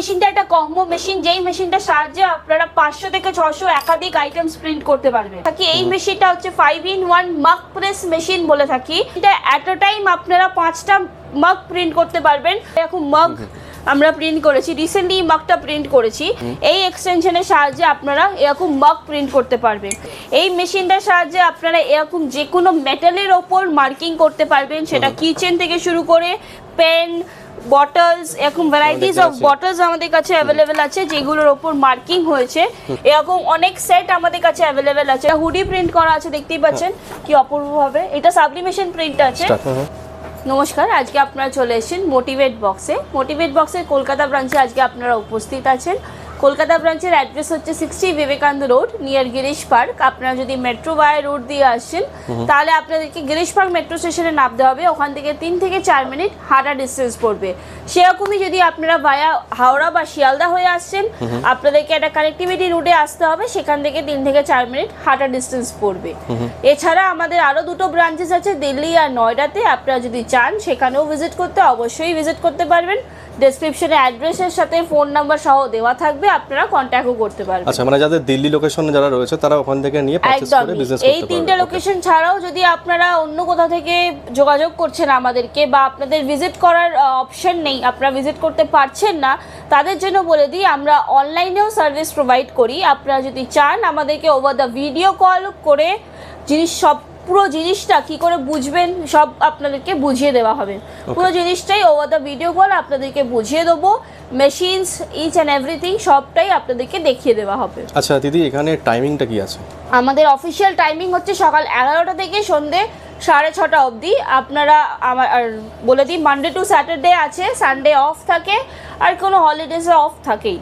মেশিনটা একটা combo machine, যেই মেশিনটার সাহায্যে আপনারা 500 থেকে 600 একাধিক আইটেমস প্রিন্ট করতে পারবেন। থাকি এই মেশিনটা হচ্ছে 5-in-1 মাগ প্রেস মেশিন বলে থাকি। এটা এট আ টাইম আপনারা 5টা মাগ প্রিন্ট করতে পারবেন। এখন মাগ আমরা প্রিন্ট করেছি, রিসেন্টলি মাগটা প্রিন্ট করেছি। এই এক্সটেনশনের সাহায্যে আপনারা এরকম মাগ প্রিন্ট করতে পারবেন। এই মেশিনটার সাহায্যে আপনারা এরকম যে কোনো মেটালের ওপর মার্কিং করতে পারবেন, সেটা কিচেন থেকে শুরু করে পেন, বটলস, এরকম ভ্যারাইটিস অফ বটলস আমাদের কাছে অ্যাভেলেবেল আছে যেগুলোর ওপর মার্কিং হয়েছে। এরকম অনেক সেট আমাদের কাছে অ্যাভেলেবেল আছে। হুডি প্রিন্ট করা আছে, দেখতেই পাচ্ছেন কি অপূর্বভাবে। এটা সাবলিমেশন প্রিন্ট আছে। নমস্কার, আজকে আপনারা চলে এসেছেন মোটিভেট বক্সে। মোটিভেট বক্সের কলকাতা ব্রাঞ্চে আজকে আপনারা উপস্থিত আছেন। কলকাতা ব্রাঞ্চের অ্যাড্রেস হচ্ছে 60 Vivekananda road, near Girish park. আপনারা যদি মেট্রো বাই রোড দিয়ে আসছেন তাহলে আপনাদেরকে গিরিশ পার্ক মেট্রো স্টেশনে নামতে হবে। ওখান থেকে 3 থেকে 4 মিনিট হাঁটা ডিস্টেন্স পড়বে। সেরকমই যদি আপনারা ভায়া হাওড়া বা শিয়ালদা হয়ে আসছেন, আপনাদেরকে একটা কানেক্টিভিটি রুটে আসতে হবে, সেখান থেকে 3 থেকে 4 মিনিট হাঁটা ডিস্টেন্স পড়বে। এছাড়া আমাদের আরও দুটো ব্রাঞ্চেস আছে দিল্লি আর নয়ডাতে। আপনারা যদি চান সেখানেও ভিজিট করতে, অবশ্যই ভিজিট করতে পারবেন। ডেসক্রিপশনে অ্যাড্রেসের সাথে ফোন নাম্বার সহ দেওয়া থাকবে, আপনারা কন্ট্যাক্টও করতে পারবেন। আচ্ছা, মানে যাদের দিল্লি লোকেশনে যারা রয়েছে তারা ওখান থেকে নিয়ে পারচেজ করে বিজনেস করতে পারবে। এই তিনটে লোকেশন ছাড়াও যদি আপনারা অন্য কোথাও থেকে যোগাযোগ করছেন আমাদেরকে, বা আপনাদের ভিজিট করার অপশন নেই, আপনারা ভিজিট করতে পারছেন না, তাদের জন্য বলে দিই আমরা অনলাইনেও সার্ভিস প্রোভাইড করি। আপনারা যদি চান আমাদেরকে ওভার দ্য ভিডিও কল করে পুরো জিনিসটা কি করে বুঝবেন সব আপনাদেরকে বুঝিয়ে দেওয়া হবে। পুরো জিনিসটাই ওভার দ্য ভিডিও কল আপনাদেরকে বুঝিয়ে দেবো। মেশিনস ইচ অ্যান্ড এভরিথিং সবটাই আপনাদেরকে দেখিয়ে দেওয়া হবে। আচ্ছা দিদি, এখানে টাইমিংটা কি আছে? আমাদের অফিসিয়াল টাইমিং হচ্ছে সকাল 11টা থেকে সন্ধ্যে 6:30 অবধি। আপনারা আমার বলে দিই, মানডে টু স্যাটারডে আছে, সানডে অফ থাকে, আর কোনো হলিডেজে অফ থাকেই।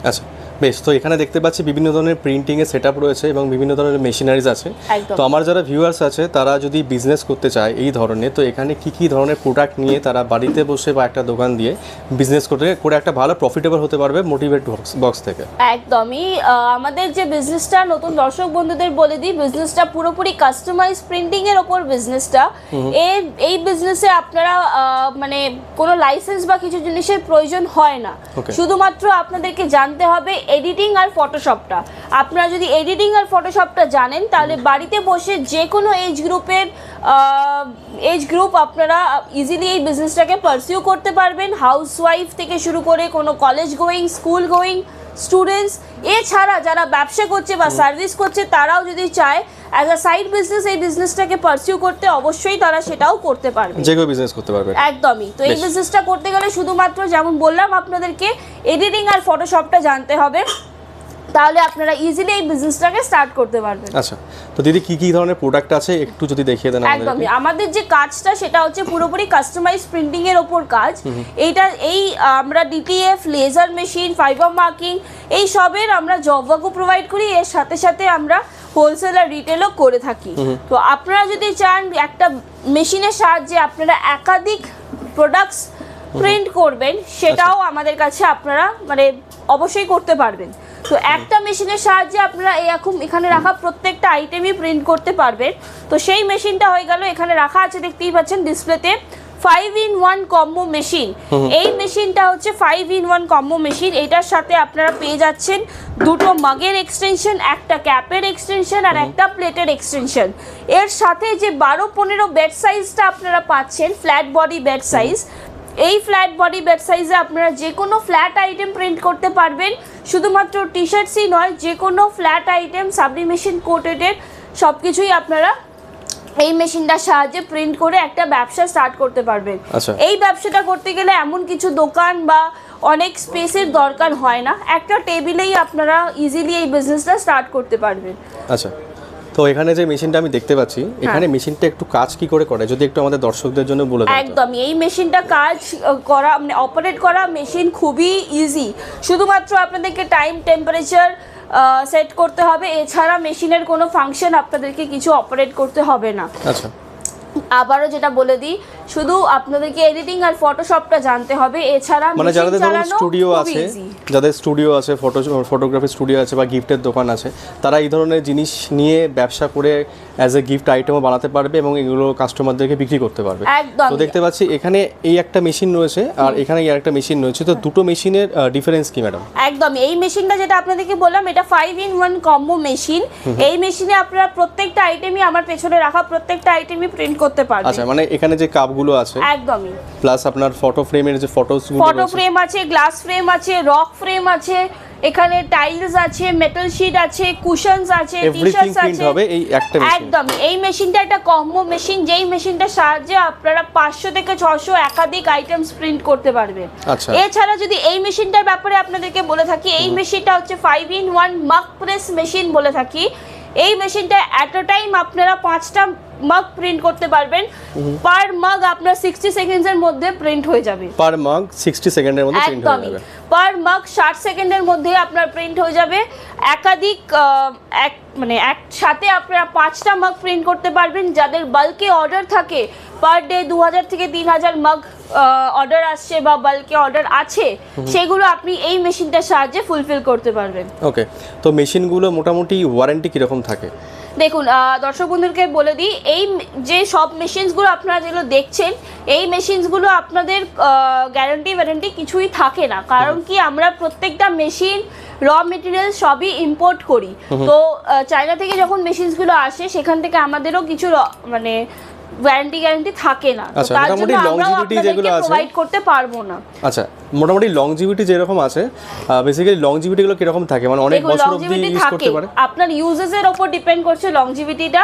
আচ্ছা বেশ, তো এখানে দেখতে পাচ্ছি বিভিন্ন ধরনের প্রিন্টিংয়ের সেট আপ রয়েছে এবং বিভিন্ন ধরনের মেশিনারিজ আছে। তো আমার যারা ভিউয়ার্স আছে তারা যদি বিজনেস করতে চায় এই ধরনের, তো এখানে কি কি ধরনের প্রোডাক্ট নিয়ে তারা বাড়িতে বসে বা একটা দোকান দিয়ে বিজনেস করে একটা ভালো প্রফিটেবল হতে পারবে মোটিভেট বক্স থেকে? একদমই। আমাদের যে বিজনেসটা, নতুন দর্শক বন্ধুদের বলে দিই, বিজনেসটা পুরোপুরি কাস্টমাইজ প্রিন্টিংয়ের ওপর বিজনেসটা। এই বিজনেসে আপনারা মানে কোনো লাইসেন্স বা কিছু জিনিসের প্রয়োজন হয় না। শুধুমাত্র আপনাদেরকে জানতে হবে এডিটিং আর ফটোশপটা। আপনারা যদি এডিটিং আর ফটোশপটা জানেন তাহলে বাড়িতে বসে যে কোনো এজ গ্রুপ আপনারা ইজিলি এই বিজনেসটাকে পারসিউ করতে পারবেন। হাউসওয়াইফ থেকে শুরু করে কোনো college going, school going students, এছাড়া যারা ব্যবসা করছে বা সার্ভিস করছে তারাও যদি চায় অ্যাজ আ সাইড বিজনেস এই বিজনেসটাকে পারসিউ করতে, অবশ্যই তারা সেটাও করতে পারবে, যে কেউ বিজনেস করতে পারবে। একদমই। তো এই বিজনেসটা করতে গেলে শুধুমাত্র যেমন বললাম আপনাদেরকে এডিটিং আর ফটোশপটা জানতে হবে, তাহলে আপনারা ইজিলি এই বিজনেসটাকে স্টার্ট করতে পারবেন। আচ্ছা, তো দিদি কি কি ধরনের প্রোডাক্ট আছে একটু যদি দেখিয়ে দেন আমাদেরকে। একদমই। আমাদের যে কাজটা সেটা হচ্ছে পুরোপুরি কাস্টমাইজ প্রিন্টিং এর ওপর কাজ। আমরা DTF, laser machine, fibre marking এই সবের আমরা জব ওয়ার্কও প্রোভাইড করি। এর সাথে সাথে আমরা হোলসেল আর রিটেলও করে থাকি। তো আপনারা যদি চান একটা মেশিনের সাহায্যে আপনারা একাধিক প্রোডাক্টস প্রিন্ট করবেন, সেটাও আমাদের কাছে আপনারা মানে অবশ্যই করতে পারবেন। তো একটা মেশিনের সাহায্যে আপনারা এখানে রাখা প্রত্যেকটা আইটেমই প্রিন্ট করতে পারবেন। তো সেই মেশিনটা হয়ে গেল, এখানে রাখা আছে দেখতেই পাচ্ছেন ডিসপ্লেতে 5-in-1 কম্বো মেশিন। এই মেশিনটা হচ্ছে 5-in-1 কম্বো মেশিন। এটার সাথে আপনারা পেয়ে যাচ্ছেন দুটো মাগের এক্সটেনশন, একটা ক্যাপের এক্সটেনশন আর একটা প্লেটের এক্সটেনশন। এর সাথে যে 12-15 বেড সাইজটা আপনারা পাচ্ছেন, ফ্ল্যাট বডি বেড সাইজ, এই ফ্ল্যাট বডি বেড সাইজে আপনারা যে কোনো ফ্ল্যাট আইটেম প্রিন্ট করতে পারবেন। শুধুমাত্র টি শার্টসই নয়, যে কোনো ফ্ল্যাট আইটেম সাবলিমেশন কোটেডের সব কিছুই আপনারা এই মেশিনটার সাহায্যে প্রিন্ট করে একটা ব্যবসা স্টার্ট করতে পারবেন। এই ব্যবসাটা করতে গেলে এমন কিছু দোকান বা অনেক স্পেসের দরকার হয় না, একটা টেবিলেই আপনারা ইজিলি এই বিজনেসটা স্টার্ট করতে পারবেন। আচ্ছা, তো এখানে যে মেশিনটা আমি দেখতে পাচ্ছি, এখানে মেশিনটা একটু কাজ কি করে যদি একটু আমাদের দর্শকদের জন্য বলে দেন। একদমই। এই মেশিনটা কাজ করা মানে অপারেট করা মেশিন খুবই ইজি। শুধুমাত্র আপনাদেরকে টাইম, টেম্পারেচার সেট করতে হবে, এছাড়া মেশিনের কোনো ফাংশন আপনাদেরকে কিছু অপারেট করতে হবে না। আচ্ছা, আবারও যেটা বলে দিই, শুধু আপনাদেরকে এডিটিং আর ফটোশপটা জানতে হবে, এছাড়া মানে যাদের স্টুডিও আছে, যাদের স্টুডিও আছে, ফটোগ্রাফি স্টুডিও আছে বা গিফটের দোকান আছে, তারা এই ধরনের জিনিস নিয়ে ব্যবসা করে অ্যাজ এ গিফট আইটেমও বানাতে পারবে এবং এগুলো কাস্টমারদেরকে বিক্রি করতে পারবে। তো দেখতে পাচ্ছি এখানে এই একটা মেশিন রয়েছে আর এখানে এই একটা মেশিন রয়েছে, তো দুটো মেশিনের ডিফারেন্স কি ম্যাডাম? একদম, এই মেশিনটা যেটা আপনাদেরকে বললাম এটা 5-in-1 কম্বো মেশিন। এই মেশিনে আপনারা প্রত্যেকটা আইটেমই, আমার পেছনে রাখা প্রত্যেকটা আইটেমই প্রিন্ট করতে পারবেন। আচ্ছা, মানে এখানে যে কাপগুলো আছে একদমই, প্লাস আপনার ফটো ফ্রেমের যে ফটো ফ্রেম আছে, গ্লাস ফ্রেম আছে, রক ফ্রেম আছে, এখানে টাইলস আছে, মেটাল শীট আছে, কুশনস আছে, টি-শার্টস আছে, হবে এই একটা মেশিন। একদম, এই মেশিনটা একটা কম্বো মেশিন, যেই মেশিনটার সাহায্যে আপনারা 500 থেকে 600 একাধিক আইটেমস প্রিন্ট করতে পারবেন। আচ্ছা, এছাড়া যদি এই মেশিনটার ব্যাপারে আপনাদেরকে বলে থাকি, এই মেশিনটা হচ্ছে 5-in-1 মাক প্রেস মেশিন বলে থাকি। এই মেশিনটা এট আ টাইম আপনারা 5টা মাগ প্রিন্ট করতে পারবেন। পার মাগ আপনার 60 সেকেন্ডের মধ্যে প্রিন্ট হয়ে যাবে। পার মাগ 60 সেকেন্ডের মধ্যে প্রিন্ট হয়ে যাবে। পার মাগ 60 সেকেন্ডের মধ্যে আপনার প্রিন্ট হয়ে যাবে। একাধিক একসাথে আপনারা 5টা মাগ প্রিন্ট করতে পারবেন। যাদের বাল্কে অর্ডার থাকে, পার ডে 2000 থেকে 3000 মাগ অর্ডার আসছে বা বাল্কে অর্ডার আছে, সেগুলো আপনি এই মেশিনটার সাহায্যে ফুলফিল করতে পারবেন। ওকে, তো মেশিনগুলো মোটামুটি ওয়ারেন্টি কিরকম থাকে? দেখুন, দর্শক বন্ধুদেরকে বলে দিই, এই যে সব মেশিনসগুলো আপনারা যেগুলো দেখছেন, এই মেশিনসগুলো আপনাদের গ্যারান্টি ওয়ারেন্টি কিছুই থাকে না। কারণ কি, আমরা প্রত্যেকটা মেশিন র মেটেরিয়াল সবই ইম্পোর্ট করি। তো চায়না থেকে যখন মেশিনসগুলো আসে, সেখান থেকে আমাদেরও কিছু গ্যারান্টি থাকে না, তার জন্য আমরা আপনাদেরকে প্রোভাইড করতে পারবো না। আচ্ছা, মোটামুটি লংজিভিটি যেরকম আছে, বেসিক্যালি লংজিভিটি গুলো কিরকম থাকে, মানে অনেক বছর অবধি ইউজ করতে পারে? আপনার ইউজেসের উপর ডিপেন্ড করছে লংজিভিটিটা।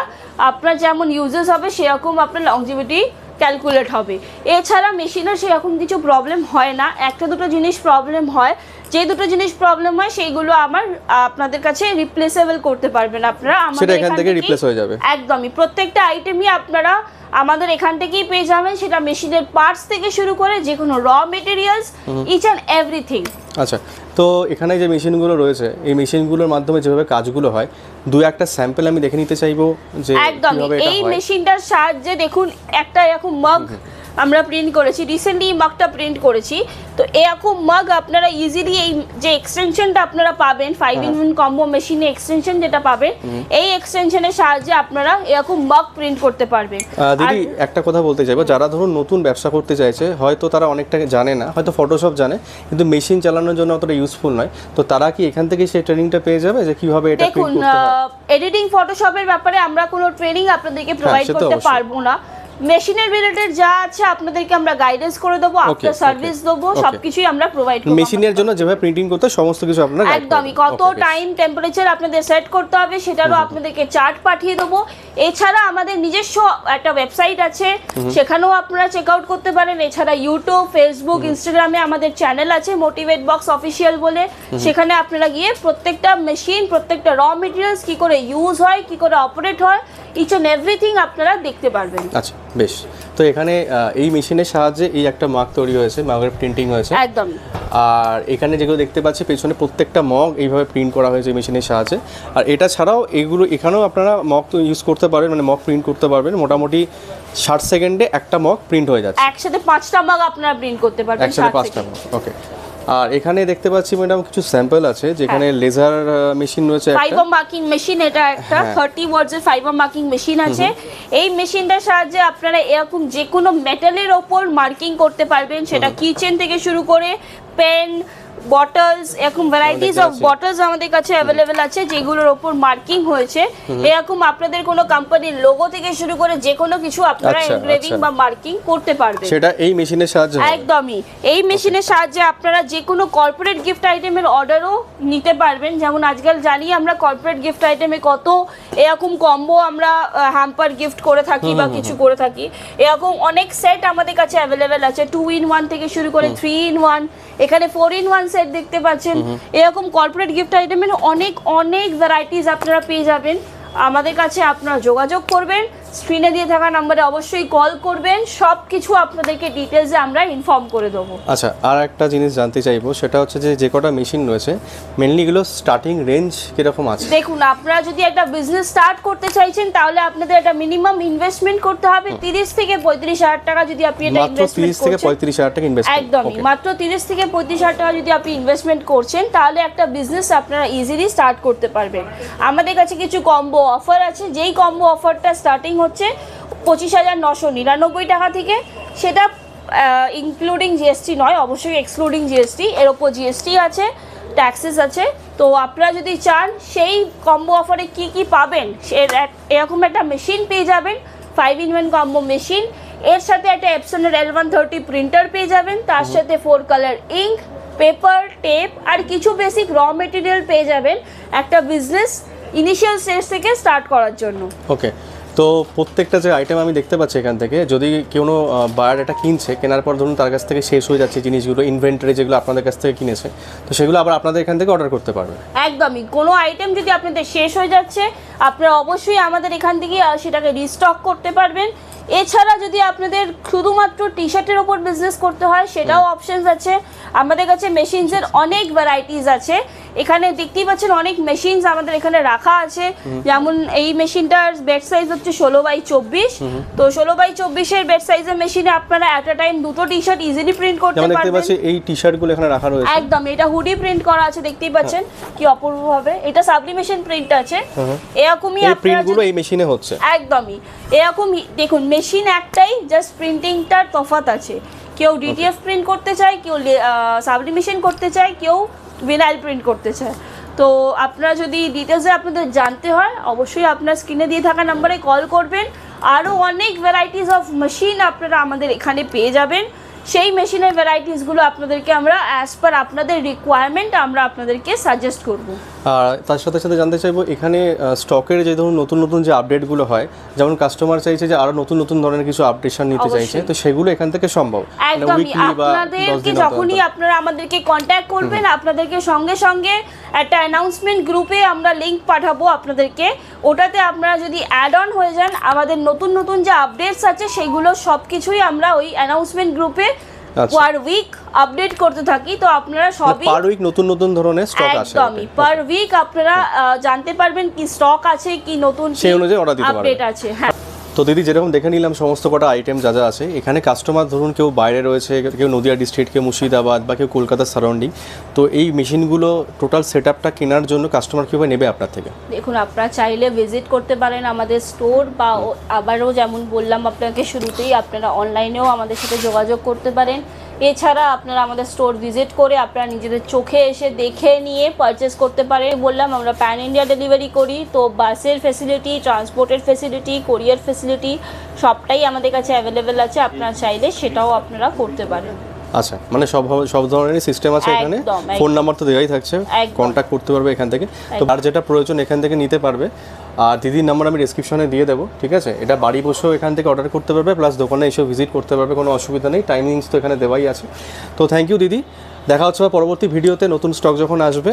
আপনার যেমন ইউজেস হবে সেরকম আপনার লংজিভিটি ক্যালকুলেট হবে। এছাড়া মেশিনের সেরকম কিছু প্রবলেম হয় না, একটা দুটো জিনিস প্রবলেম হয়। যে দুটো জিনিস প্রবলেম হয় সেইগুলো আপনাদের কাছে রিপ্লেসেবল করতে পারবেন আপনারা, সেটা এখান থেকে রিপ্লেস হয়ে যাবে। একদমই, প্রত্যেকটা আইটেমই আপনারা আমাদের এখান থেকেই পেয়ে যাবেন। সেটা মেশিনের পার্টস থেকে শুরু করে যে কোনো raw materials, each and everything. আচ্ছা, তো এখানে যে মেশিনগুলো রয়েছে, এই মেশিনগুলোর মাধ্যমে যেভাবে কাজগুলো হয়, দু একটা স্যাম্পল আমি দেখে নিতে চাইবো যে কিভাবে এটা হয়। এই মেশিনটার সাহায্যে দেখুন, একটা এরকম মাগ আমরা প্রিন্ট করেছি, রিসেন্টলি মাগটা প্রিন্ট করেছি। তো এরকম মাগ আপনারা ইজিলি, এই যে এক্সটেনশনটা আপনারা পাবেন 5-in-1 কম্বো মেশিনে এক্সটেনশন যেটা পাবেন, এই এক্সটেনশনের সাহায্যে আপনারা এরকম মাগ প্রিন্ট করতে পারবেন। দিদি, একটা কথা বলতে চাইবো, যারা ধরুন নতুন ব্যবসা করতে চাইছে, হয়তো তারা অনেকটা জানে না, হয়তো ফটোশপ জানে কিন্তু মেশিন চালানোর জন্য অতটা ইউজফুল নয়, তো তারা কি এখান থেকে সেই ট্রেনিংটা পেয়ে যাবে যে কিভাবে এটা প্রিন্ট করতে হয়? এডিটিং ফটোশপের ব্যাপারে আমরা কোনো ট্রেনিং আপনাদেরকে প্রোভাইড করতে পারবো না। মেশিনের রিলেটেড যা আছে আপনাদেরকে আমরা গাইডেন্স করে দেবো, আফটার সার্ভিস দেবো, সবকিছুই আমরা প্রোভাইড করব। মেশিনের জন্য যেভাবে প্রিন্টিং করতে সমস্ত কিছু আপনারা গাইড করবেন। একদমই, কত টাইম টেম্পারেচার আপনাদের সেট করতে হবে সেটারও আপনাদেরকে চার্ট পাঠিয়ে দেবো। এছাড়া আমাদের নিজস্ব একটা ওয়েবসাইট আছে, সেখানেও আপনারা চেক আউট করতে পারেন। এছাড়া ইউটিউব, ফেসবুক, ইনস্টাগ্রামে আমাদের চ্যানেল আছে মোটিভেট বক্স অফিসিয়াল বলে, সেখানে আপনারা গিয়ে প্রত্যেকটা মেশিন, প্রত্যেকটা র মেটেরিয়ালস কি করে ইউজ হয়, কি করে অপারেট হয়, ইচ অ্যান্ড এভরিথিং আপনারা দেখতে পারবেন। আচ্ছা, বেশ। তো এখানে এই মেশিনের সাহায্যে এই একটা মাগ তৈরি হয়েছে, মাগের প্রিন্টিং হয়েছে একদম। আর এখানে যেগুলো দেখতে পাচ্ছি পেছনে প্রত্যেকটা মগ এইভাবে প্রিন্ট করা হয়েছে মেশিনের সাহায্যে। আর এটা ছাড়াও এগুলো এখানেও আপনারা মগ তো ইউজ করতে পারবেন, মানে মগ প্রিন্ট করতে পারবেন। মোটামুটি 60 সেকেন্ডে একটা মগ প্রিন্ট হয়ে যাচ্ছে। একসাথে 5টা মগ আপনারা প্রিন্ট করতে পারবেন একসাথে 5টা মগ। ওকে, আর এখানে দেখতে পাচ্ছি ম্যাডাম কিছু স্যাম্পল আছে, যেখানে লেজার মেশিন রয়েছে, ফাইবার মার্কিং মেশিন, এটা একটা 30 ওয়াটস এর ফাইবার মার্কিং মেশিন আছে। এই মেশিনটার সাহায্যে আপনারা এরকম যে কোনো মেটালের ওপর মার্কিং করতে পারবেন, সেটা কিচেন থেকে শুরু করে পেন, বটলস, এরকম ভ্যারাইটিস অফ বটলস আমাদের কাছে অ্যাভেলেবেল আছে যেগুলোর ওপর মার্কিং হয়েছে। এরকম আপনাদের কোনো কোম্পানির লোগো থেকে শুরু করে যে কোনো কিছু আপনারা এনগ্রেভিং বা মার্কিং করতে পারবেন, সেটা এই মেশিনের সাহায্যে। একদমই, এই মেশিনের সাহায্যে আপনারা যে কোনো কর্পোরেট গিফট আইটেমের অর্ডারও নিতে পারবেন। যেমন আজকাল জানি আমরা কর্পোরেট গিফট আইটেমে কত এরকম কম্বো আমরা হ্যাম্পার গিফট করে থাকি বা কিছু করে থাকি। এরকম অনেক সেট আমাদের কাছে অ্যাভেলেবেল আছে, 2-in-1 থেকে শুরু করে 3-in-1, এখানে 4-in-1 সেট দেখতে পাচ্ছেন। এরকম কর্পোরেট গিফট আইটেমের অনেক ভ্যারাইটিস আপনারা পেয়ে যাবেন। আমাদের কাছে আপনারা যোগাযোগ করবেন, স্ক্রিনে দিয়ে থাকা নম্বরে অবশ্যই কল করবেন, সব কিছু আপনাদেরকে ডিটেলসে আমরা ইনফর্ম করে দেবো। আচ্ছা, আর একটা জিনিস জানতে চাইবো, সেটা হচ্ছে যে কটা মেশিন রয়েছে মেনলি এগুলো স্টার্টিং রেঞ্জ কিরকম আছে? দেখুন, আপনারা যদি একটা বিজনেস স্টার্ট করতে চাইছেন তাহলে আপনাদের একটা মিনিমাম ইনভেস্টমেন্ট করতে হবে 30 থেকে 35,000 টাকা। যদি আপনি এটা মাত্র 30 থেকে 35,000 টাকা ইনভেস্ট, একদমই মাত্র 30 থেকে 35,000 টাকা যদি আপনি ইনভেস্টমেন্ট করছেন তাহলে একটা বিজনেস আপনারা ইজিলি স্টার্ট করতে পারবেন। আমাদের কাছে কিছু কম্বো অফার আছে, যেই কম্বো অফারটা স্টার্টিং হচ্ছে 25,999 টাকা থেকে। সেটা ইনক্লুডিং জিএসটি নয়, অবশ্যই এক্সক্লুডিং জিএসটি, এর ওপর জিএসটি আছে, ট্যাক্সেস আছে। তো আপনারা যদি চান সেই কম্বো অফারে কি কি পাবেন, এরকম একটা মেশিন পেয়ে যাবেন, 5-in-1 কম্বো মেশিন, এর সাথে একটা এপসনের L130 প্রিন্টার পেয়ে যাবেন, তার সাথে 4 কালার ইঙ্ক, পেপার, টেপ আর কিছু বেসিক র মেটেরিয়াল পেয়ে যাবেন একটা বিজনেস ইনিশিয়াল স্টেজ থেকে স্টার্ট করার জন্য। ওকে, তো প্রত্যেকটা যে আইটেম আমি দেখতে পাচ্ছি এখান থেকে, যদি কোনো বায়ার এটা কিনছে, কেনার পর ধরুন তার কাছ থেকে শেষ হয়ে যাচ্ছে জিনিসগুলো, ইনভেন্টরি যেগুলো আপনাদের কাছ থেকে কিনেছে, তো সেগুলো আবার আপনাদের এখান থেকে অর্ডার করতে পারবে? একদমই, কোনো আইটেম যদি আপনাদের শেষ হয়ে যাচ্ছে আপনারা অবশ্যই আমাদের এখান থেকে সেটাকে রিস্টক করতে পারবেন। এছাড়া যদি আপনাদের শুধুমাত্র টি শার্টের ওপর বিজনেস করতে হয় সেটাও অপশনস আছে। আমাদের কাছে মেশিনসের অনেক ভ্যারাইটিস আছে, এখানে দেখতেই পাচ্ছেন অনেক মেশিনস আমাদের এখানে রাখা আছে। যেমন এই মেশিনটার বেড সাইজ হচ্ছে 16x24, তো 16x24 এর বেড সাইজের মেশিনে আপনারা এট আ টাইম দুটো টি শার্ট ইজিলি প্রিন্ট করতে যেমন দেখতে পারবেন। পাচ্ছি এই টি শার্টগুলো এখানে রাখা রয়েছে, একদম এটা হুডি প্রিন্ট করা আছে, দেখতেই পাচ্ছেন কি অপূর্ব ভাবে, এটা সাবলিমেশন প্রিন্ট আছে। এরকমই এই প্রিন্টগুলো এই মেশিনে হচ্ছে, একদমই এরকমই। দেখুন মেশিন একটাই, জাস্ট প্রিন্টিংটার তফাৎ আছে। কেউ ডিটিএফ প্রিন্ট করতে চায়, কেউ সাবলিমেশন করতে চায়, কেউ ভিনাইল প্রিন্ট করতে চায়। তো আপনারা যদি ডিটেলসে আপনাদের জানতে হয় অবশ্যই আপনার স্ক্রিনে দিয়ে থাকা নম্বরে কল করবেন। আরও অনেক ভ্যারাইটিস অফ মেশিন আপনারা আমাদের এখানে পেয়ে যাবেন। সেই মেশিনের ভ্যারাইটিসগুলো আপনাদেরকে আমরা অ্যাজ পার আপনাদের রিকোয়ারমেন্ট আমরা আপনাদেরকে সাজেস্ট করব। আর তার সাথে সাথে জানতে চাইবো এখানে স্টকের যে ধরুন নতুন নতুন যে আপডেটগুলো হয়, যেমন কাস্টমার চাইছে যে আরো নতুন নতুন ধরনের কিছু আপডেশন নিতে চাইছে, তো সেগুলো এখান থেকে সম্ভব? একদমই, আপনাদেরকে যখনই আপনারা আমাদেরকে কন্ট্যাক্ট করবেন আপনাদেরকে সঙ্গে সঙ্গে একটা অ্যানাউন্সমেন্ট গ্রুপে আমরা লিংক পাঠাবো আপনাদেরকে, ওটাতে আপনারা যদি অ্যাড অন হয়ে যান আমাদের নতুন নতুন যে আপডেটস আছে সেগুলো সব কিছুই আমরা ওই অ্যানাউন্সমেন্ট গ্রুপে পার উইক আপডেট করতে থাকি। তো আপনারা সবই পার উইক নতুন নতুন ধরনের স্টক আসে, একদমই পার উইক আপনারা জানতে পারবেন কি স্টক আছে, কি নতুন সেই অনুযায়ী অর্ডার দিতে পারবেন, আপডেট আছে। হ্যাঁ, তো দিদি যেরকম দেখে নিলাম সমস্ত কটা আইটেম যা যা আছে এখানে, কাস্টমার ধরুন কেউ বাইরে রয়েছে, কেউ নদিয়া ডিস্ট্রিক্ট, কেউ মুর্শিদাবাদ বা কেউ কলকাতার সারাউন্ডিং, তো এই মেশিনগুলো টোটাল সেট আপটা কেনার জন্য কাস্টমার কীভাবে নেবে আপনার থেকে? দেখুন আপনারা চাইলে ভিজিট করতে পারেন আমাদের স্টোর, বা আবারও যেমন বললাম আপনাকে শুরুতেই, আপনারা অনলাইনেও আমাদের সাথে যোগাযোগ করতে পারেন। এছাড়া আপনারা আমাদের স্টোর ভিজিট করে আপনারা নিজেদের চোখে এসে দেখে নিয়ে পারচেস করতে পারেন। বললাম আমরা প্যান ইন্ডিয়া ডেলিভারি করি, তো বাসের ফেসিলিটি, ট্রান্সপোর্টের ফেসিলিটি, কোরিয়ার ফেসিলিটি সবটাই আমাদের কাছে অ্যাভেলেবেল আছে, আপনারা চাইলে সেটাও আপনারা করতে পারেন। আচ্ছা, মানে সব ধরনের সিস্টেম আছে এখানে, ফোন নাম্বার তো দেওয়াই থাকছে, কন্ট্যাক্ট করতে পারবে এখান থেকে, তো আর যেটা প্রয়োজন এখান থেকে নিতে পারবে। আর দিদির নাম্বার আমি ডেসক্রিপশনে দিয়ে দেবো, ঠিক আছে? এটা বাড়ি বসেও এখান থেকে অর্ডার করতে পারবে, প্লাস দোকানে এসেও ভিজিট করতে পারবে, কোনো অসুবিধা নেই, টাইমিংস তো এখানে দেওয়াই আছে। তো থ্যাংক ইউ দিদি, দেখা হচ্ছে পরবর্তী ভিডিওতে নতুন স্টক যখন আসবে।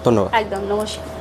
ধন্যবাদ। একদম, নমস্কার।